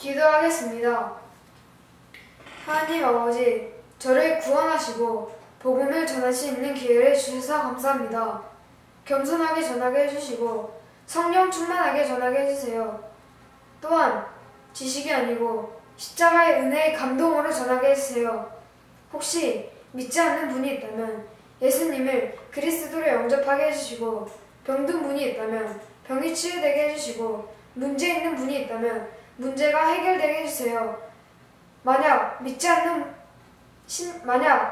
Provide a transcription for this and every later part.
기도하겠습니다. 하나님 아버지, 저를 구원하시고 복음을 전할 수 있는 기회를 주셔서 감사합니다. 겸손하게 전하게 해주시고 성령 충만하게 전하게 해주세요. 또한 지식이 아니고 십자가의 은혜의 감동으로 전하게 해주세요. 혹시 믿지 않는 분이 있다면 예수님을 그리스도로 영접하게 해주시고, 병든 분이 있다면 병이 치유되게 해주시고, 문제 있는 분이 있다면 문제가 해결되게 해주세요. 만약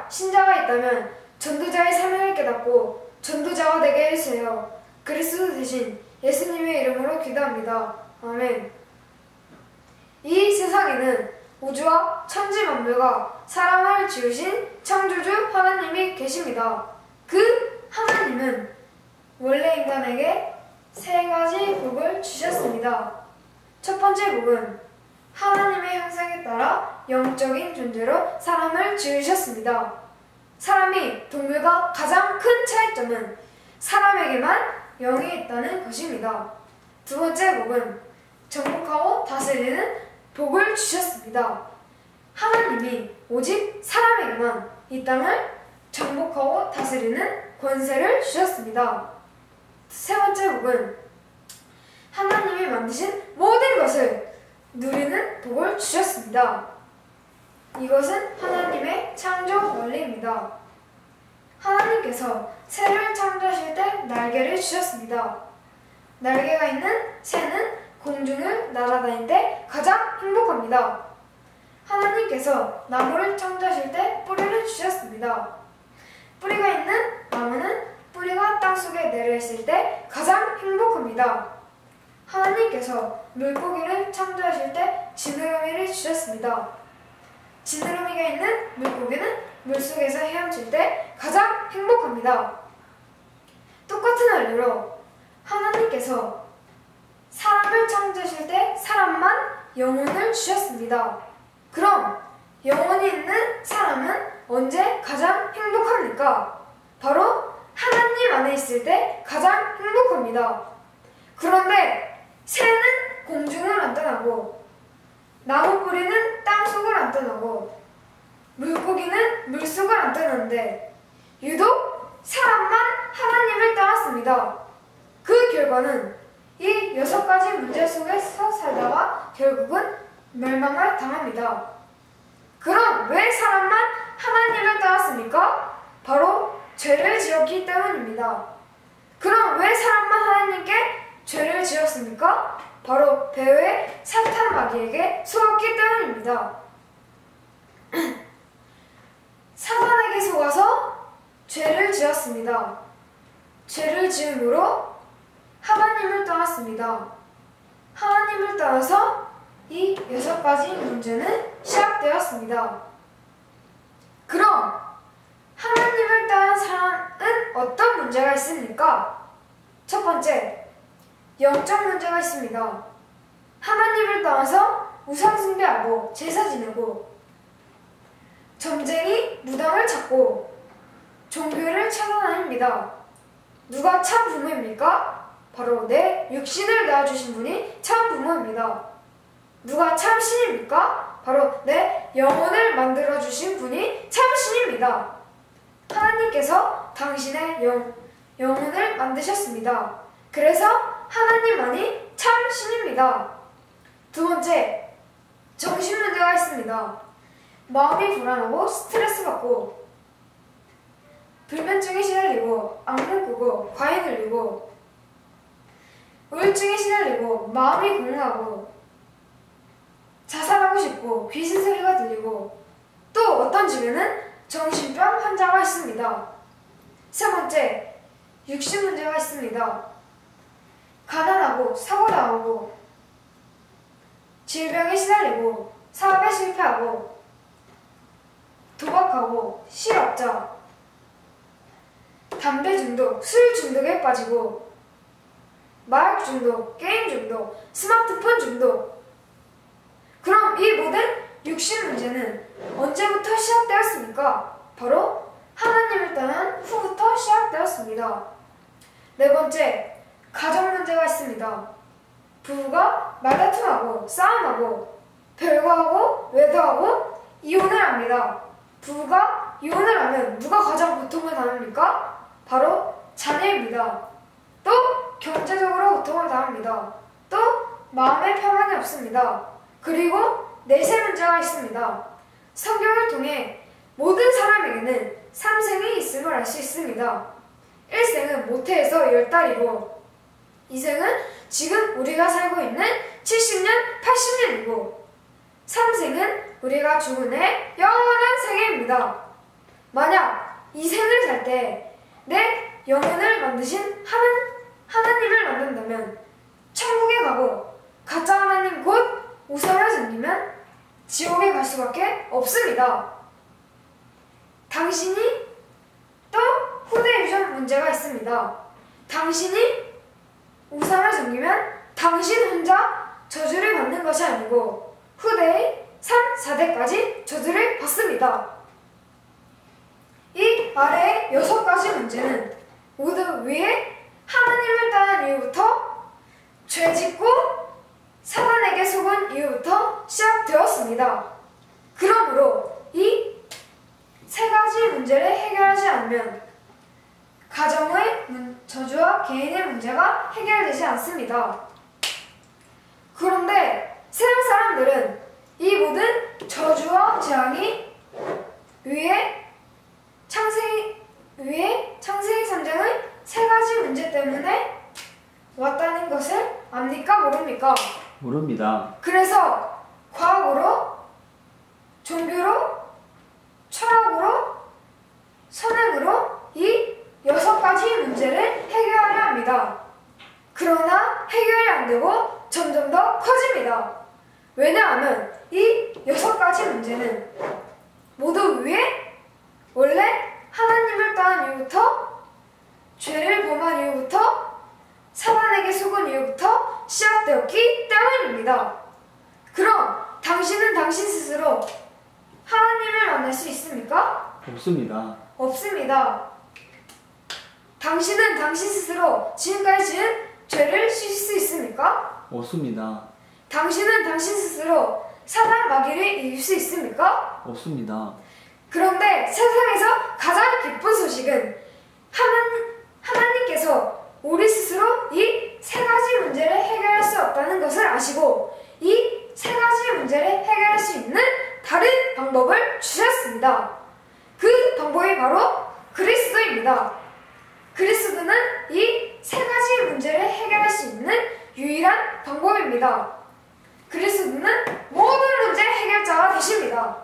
신자가 있다면 전도자의 사명을 깨닫고 전도자가 되게 해주세요. 그리스도 대신 예수님의 이름으로 기도합니다. 아멘. 이 세상에는 우주와 천지 만물과 사람을 지으신 창조주 하나님이 계십니다. 그 하나님은 원래 인간에게 세 가지 복을 주셨습니다. 첫 번째 복은 하나님의 형상에 따라 영적인 존재로 사람을 지으셨습니다. 사람이 동물과 가장 큰 차이점은 사람에게만 영이 있다는 것입니다. 두 번째 복은 정복하고 다스리는 복을 주셨습니다. 하나님이 오직 사람에게만 이 땅을 정복하고 다스리는 권세를 주셨습니다. 세 번째 복은 하나님이 만드신 모든 것을 누리는 복을 주셨습니다. 이것은 하나님의 창조 원리입니다. 하나님께서 새를 창조하실 때 날개를 주셨습니다. 날개가 있는 새는 공중을 날아다닐 때 가장 행복합니다. 하나님께서 나무를 창조하실 때 뿌리를 주셨습니다. 뿌리가 있는 나무는 뿌리가 땅속에 내려있을 때 가장 행복합니다. 하나님께서 물고기를 창조하실 때 지느러미를 주셨습니다. 지느러미가 있는 물고기는 물속에서 헤엄칠 때 가장 행복합니다. 똑같은 원리로 하나님께서 사람을 창조하실 때 사람만 영혼을 주셨습니다. 그럼 영혼이 있는 사람은 언제 가장 행복합니까? 바로 하나님 안에 있을 때 가장 행복합니다. 그런데 새는 공중을 안 떠나고, 나무뿌리는 땅속을 안 떠나고, 물고기는 물속을 안 떠나는데 유독 사람만 하나님을 떠났습니다. 그 결과는 이 6가지 문제 속에서 살다가 결국은 멸망을 당합니다. 그럼 왜 사람만 하나님을 떠났습니까? 바로 죄를 지었기 때문입니다. 그럼 왜 사람만 하나님께 죄를 지었습니까? 바로 배후의 사탄 마귀에게 속았기 때문입니다. 사탄에게 속아서 죄를 지었습니다. 죄를 지음으로 하나님을 떠났습니다. 하나님을 떠나서 이 6가지 문제는 시작되었습니다. 그럼 하나님을 떠난 사람은 어떤 문제가 있습니까? 첫 번째, 영적 문제가 있습니다. 하나님을 떠나서 우상 숭배하고 제사 지내고, 점쟁이 무당을 찾고 종교를 찾아다닙니다. 누가 참 부모입니까? 바로 내 육신을 낳아주신 분이 참 부모입니다. 누가 참 신입니까? 바로 내 영혼을 만들어주신 분이 참 신입니다. 하나님께서 당신의 영혼을 만드셨습니다. 그래서 하나님만이 참 신입니다. 두 번째, 정신 문제가 있습니다. 마음이 불안하고 스트레스 받고, 불면증에 시달리고, 악몽 꾸고, 과잉 흘리고, 우울증에 시달리고, 마음이 공허하고, 자살하고 싶고, 귀신 소리가 들리고, 또 어떤 집에는 정신병 환자가 있습니다. 세 번째, 육신 문제가 있습니다. 가난하고, 사고나고, 질병에 시달리고, 사업에 실패하고, 도박하고, 실업자, 담배 중독, 술 중독에 빠지고, 마약 중독, 게임 중독, 스마트폰 중독. 그럼 이 모든 육신 문제는 언제부터 시작되었습니까? 바로 하나님을 떠난 후부터 시작되었습니다. 네 번째, 가정 문제가 있습니다. 부부가 말다툼하고 싸움하고, 별거하고 외도하고 이혼을 합니다. 부부가 이혼을 하면 누가 가장 고통을 당합니까? 바로 자녀입니다. 또 경제적으로 고통을 당합니다. 또 마음의 평안이 없습니다. 그리고 내세 문제가 있습니다. 성경을 통해 모든 사람에게는 3생이 있음을 알 수 있습니다. 1생은 모태에서 10달이고 2생은 지금 우리가 살고 있는 70년, 80년이고 3생은 우리가 죽은 해 영원한 생애입니다. 만약 이 생을 살 때 내 영혼을 만드신 하나님을 만난다면 천국에 가고 가짜 하나님 곧 우상을 섬기면 지옥에 갈 수밖에 없습니다. 당신이 또 후대 유전 문제가 있습니다. 당신이 우상을 섬기면 당신 혼자 저주를 받는 것이 아니고 후대의 3, 4대까지 저주를 받습니다. 이 아래의 6가지 문제는 모두 위에 하나님을 떠난 이후부터 죄짓고 사단에게 속은 이후부터 시작되었습니다. 그러므로 이 3가지 문제를 해결하지 않으면 가정의 저주와 개인의 문제가 해결되지 않습니다. 그런데 세상 사람들은 이 모든 저주와 재앙이 위에 창세기 3장의 3가지 문제 때문에 왔다는 것을 압니까? 모릅니까? 모릅니다. 그래서 과학으로, 종교로, 철학으로, 선행으로 이 6가지 문제를 해결하려 합니다. 그러나 해결이 안 되고 점점 더 커집니다. 왜냐하면 이 6가지 문제는 모두 위에 원래 하나님을 떠난 이후부터 죄를 범한 이후부터 사단에게 속은 이후부터 시작되었기 때문입니다. 그럼 당신은 당신 스스로 하나님을 만날 수 있습니까? 없습니다. 없습니다. 당신은 당신 스스로 지금까지 지은 죄를 씻을 수 있습니까? 없습니다. 당신은 당신 스스로 사단 마귀를 이길 수 있습니까? 없습니다. 그런데 세상에서 가장 기쁜 소식은 하나님께서 우리 스스로 이 3가지 문제를 해결할 수 없다는 것을 아시고 이 3가지 문제를 해결할 수 있는 다른 방법을 주셨습니다. 그 방법이 바로 그리스도입니다. 그리스도는 이 3가지 문제를 해결할 수 있는 유일한 방법입니다. 그리스도는 모든 문제 해결자가 되십니다.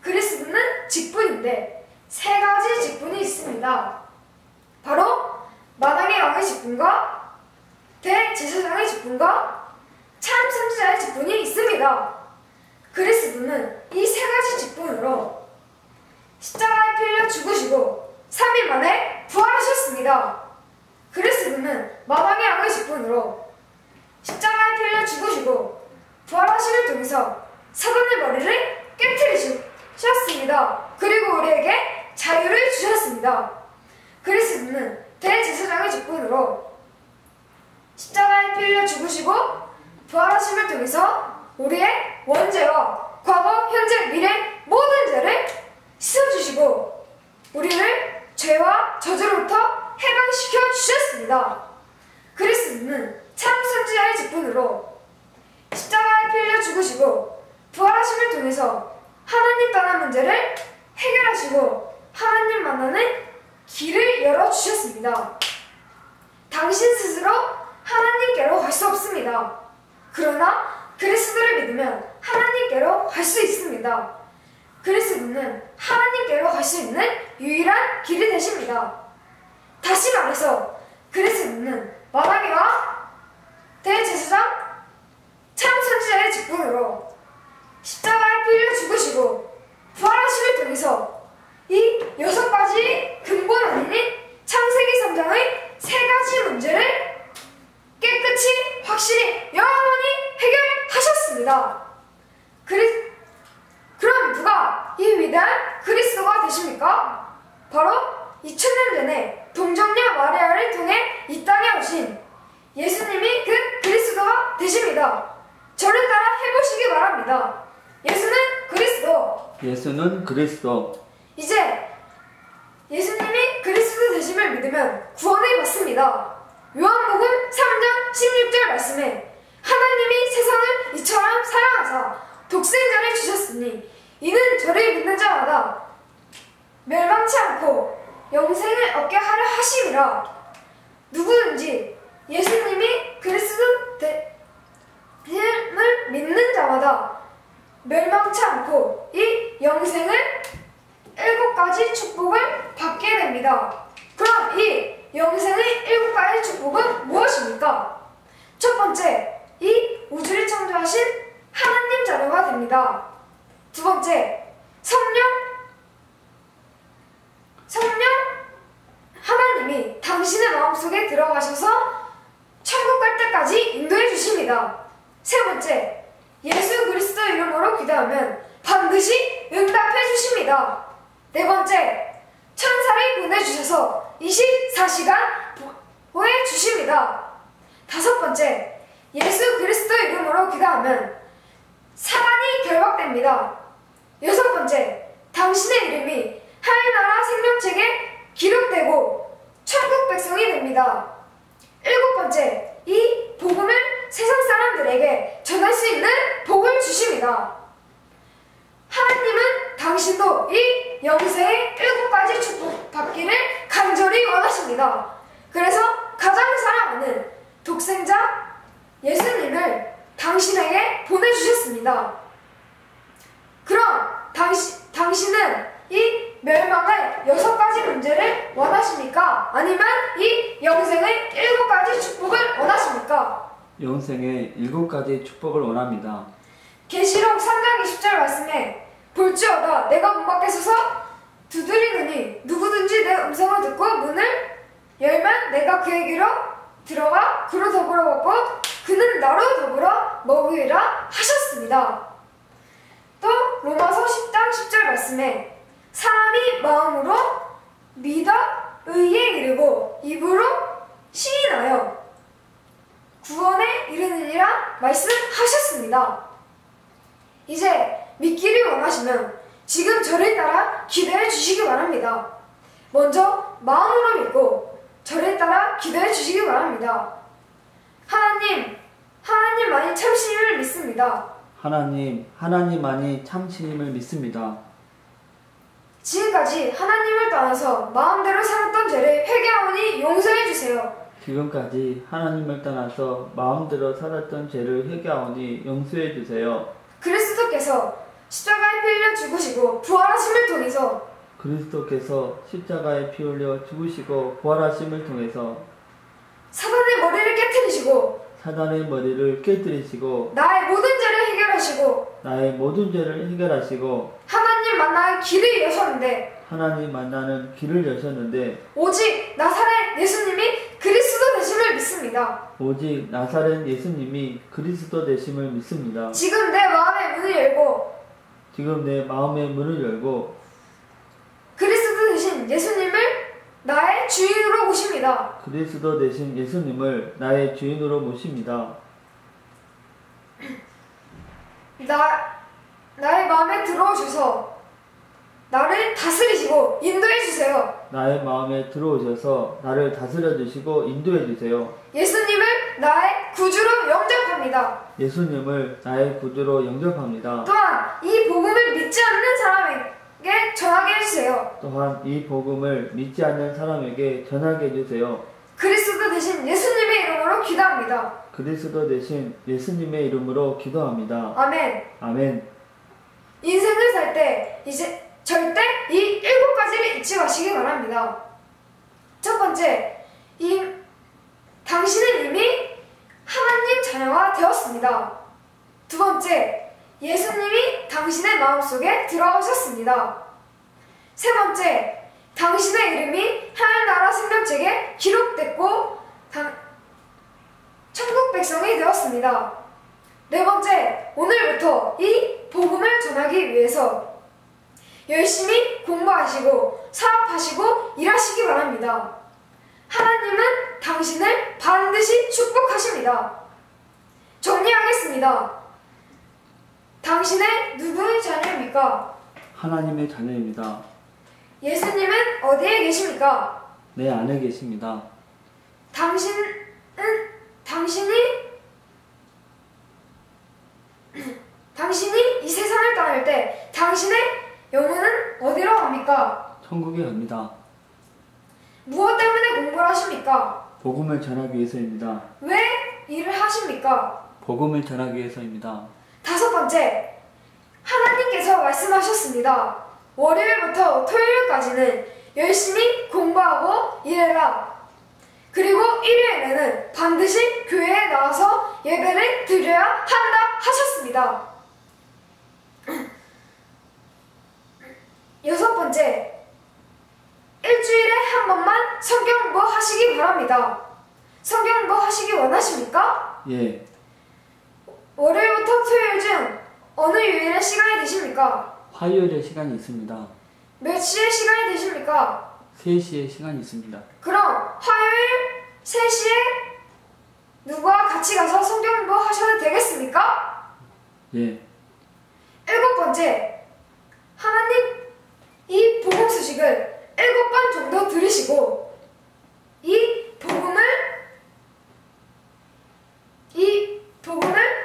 그리스도는 직분인데 3가지 직분이 있습니다. 바로 마당의 왕의 직분과 대제사장의 직분과 참 선지자의 직분이 있습니다. 그리스도는 이 3가지 직분으로 십자가에 필려 죽으시고 3일 만에 부활하셨습니다. 그리스도는 마당의 왕의 직분으로 십자가에 필려 죽으시고 부활하심을 통해서 사단의 머리를 깨트리셨습니다. 그리고 우리에게 자유를 주셨습니다. 그리스도는 대제사장의 직분으로 십자가에 필려 죽으시고 부활하심을 통해서 우리의 원죄와 과거, 현재, 미래 모든 죄를 씻어주시고 우리를 죄와 저주로부터 해방시켜 주셨습니다. 그리스도는 참 선지자의 직분으로 십자가에 필려 죽으시고 부활하심을 통해서 하나님 떠난 문제를 해결하시고 하나님 만나는 길을 열어주셨습니다. 당신 스스로 하나님께로 갈 수 없습니다. 그러나 그리스도를 믿으면 하나님께로 갈 수 있습니다. 그리스도는 하나님께로 갈 수 있는 유일한 길이 되십니다. 다시 말해서 그리스도는 마당의 왕, 대제사장, 참 선지자의 직분으로 십자가에 필려 죽으시고 부활하심을 통해서 이 6가지 근본 원인인 창세기 3장의 3가지 문제를 깨끗이 확실히 영원히 해결하셨습니다. 그럼 누가 이 위대한 그리스도가 되십니까? 바로 2000년 전에 동정녀 마리아를 통해 이 땅에 오신 예수님이 그 그리스도가 되십니다. 저를 따라 해보시기 바랍니다. 예수는 그리스도. 예수는 그리스도. 이제 예수님이 그리스도 되심을 믿으면 구원을 받습니다. 요한복음 3장 16절 말씀에 하나님이 세상을 이처럼 사랑하사 독생자를 주셨으니 이는 저를 믿는 자마다 멸망치 않고 영생을 얻게 하려 하심이라. 누구든지 예수님이 그리스도 되심을 믿는 자마다 멸망치 않고 이 영생을 7가지 축복을 받게 됩니다. 그럼 이 영생의 7가지 축복은 무엇입니까? 첫 번째, 이 우주를 창조하신 하나님 자녀가 됩니다. 두 번째, 성령 하나님이 당신의 마음속에 들어가셔서 천국 갈 때까지 인도해 주십니다. 세 번째, 예수 그리스도 이름으로 기도하면 반드시 응답해 주십니다. 네 번째, 천사를 보내주셔서 24시간 보호해 주십니다. 다섯 번째, 예수 그리스도 이름으로 기도하면 사단이 결박됩니다. 여섯 번째, 당신의 이름이 하늘나라 생명책에 기록되고 천국 백성이 됩니다. 일곱 번째, 이 복음을 세상 사람들에게 전할 수 있는 복을 주십니다. 하나님은 당신도 이 영생의 7가지 축복 받기를 간절히 원하십니다. 그래서 가장 사랑하는 독생자 예수님을 당신에게 보내주셨습니다. 그럼 당신은 이 멸망의 6가지 문제를 원하십니까? 아니면 이 영생의 7가지 축복을 원하십니까? 영생의 7가지 축복을 원합니다. 계시록 3장 20절 말씀에 볼지어다 내가 문 밖에 서서 두드리느니 누구든지 내 음성을 듣고 문을 열면 내가 그에게로 들어가 그로 더불어 먹고 그는 나로 더불어 먹으리라 하셨습니다. 또 로마서 10장 10절 말씀에 사람이 마음으로 믿어 의에 이르고 입으로 시인하여 구원에 이르느니라 말씀하셨습니다. 이제 믿기를 원하시면 지금 저를 따라 기도해 주시기 바랍니다. 먼저 마음으로 믿고 저를 따라 기도해 주시기 바랍니다. 하나님만이 참신임을 믿습니다. 하나님만이 참신임을 믿습니다. 지금까지 하나님을 떠나서 마음대로 살았던 죄를 회개하오니 용서해 주세요. 지금까지 하나님을 떠나서 마음대로 살았던 죄를 회개하오니 용서해 주세요. 그리스도께서 십자가에 피 흘려 죽으시고 부활하심을 통해서 그리스도께서 십자가에 피 흘려 죽으시고 부활하심을 통해서 사단의 머리를 깨뜨리시고 사단의 머리를 깨뜨리시고 나의 모든 죄를 해결하시고 나의 모든 죄를 해결하시고 하나님 만나는 길을 여셨는데 하나님 만나는 길을 여셨는데 오직 나사렛 예수님이 그리스도 되심을 믿습니다. 오직 나사렛 예수님이 그리스도 되심을 믿습니다. 지금 내 마음의 문을 열고 지금 내 마음의 문을 열고 그리스도 되신 예수님을 나의 주인으로 모십니다. 그리스도 되신 예수님을 나의 주인으로 모십니다. 나의 마음에 들어오셔서 나를 다스리시고 인도해 주세요. 나의 마음에 들어오셔서 나를 다스려 주시고 인도해 주세요. 예수님을 나의 구주로 영접합니다. 예수님을 나의 구주로 영접합니다. 또한 이 복음을 믿지 않는 사람에게 전하게 해주세요. 또한 이 복음을 믿지 않는 사람에게 전하게 해주세요. 그리스도 대신 예수님의 이름으로 기도합니다. 그리스도 대신 예수님의 이름으로 기도합니다. 아멘. 아멘. 인생을 살 때 이제 절대 이 7가지를 잊지 마시기 바랍니다. 첫 번째, 당신은 이미 하나님 자녀가 되었습니다. 두 번째, 예수님이 당신의 마음속에 들어가셨습니다. 세 번째, 당신의 이름이 하늘나라 생명책에 기록됐고 천국 백성이 되었습니다. 네 번째, 오늘부터 이 복음을 전하기 위해서 열심히 공부하시고 사업하시고 일하시기 바랍니다. 하나님은 당신을 반드시 축복하십니다. 정리하겠습니다. 당신은 누구의 자녀입니까? 하나님의 자녀입니다. 예수님은 어디에 계십니까? 내 안에 계십니다. 당신이 이 세상을 떠날 때 당신의 영혼은 어디로 갑니까? 천국에 갑니다. 무엇 때문에 공부를 하십니까? 복음을 전하기 위해서입니다. 왜 일을 하십니까? 복음을 전하기 위해서입니다. 다섯 번째, 하나님께서 말씀하셨습니다. 월요일부터 토요일까지는 열심히 공부하고 일해라. 그리고 일요일에는 반드시 교회에 나와서 예배를 드려야 한다 하셨습니다. 여섯 번째, 일주일에 한 번만 성경 공부 하시기 바랍니다. 성경 공부 하시기 원하십니까? 예, 월요일부터 토요일 중 어느 요일에 시간이 되십니까? 화요일에 시간이 있습니다. 몇 시에 시간이 되십니까? 3시에 시간이 있습니다. 그럼 화요일 3시에 누구와 같이 가서 성경 공부 하셔도 되겠습니까? 예, 일곱 번째, 하나님 이 복음 소식을 7번 정도 들으시고 이 복음을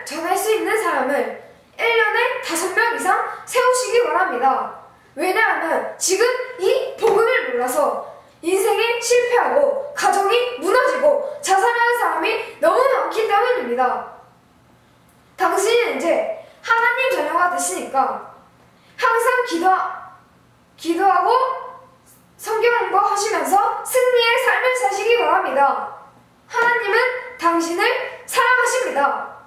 전할 수 있는 사람을 1년에 5명 이상 세우시기 바랍니다. 왜냐하면 지금 이 복음을 몰라서 인생에 실패하고 가정이 무너지고 자살하는 사람이 너무 많기 때문입니다. 당신은 이제 하나님 자녀가 됐으니까 항상 기도하고 성경 공부하시면서 승리의 삶을 사시기 바랍니다. 하나님은 당신을 사랑하십니다.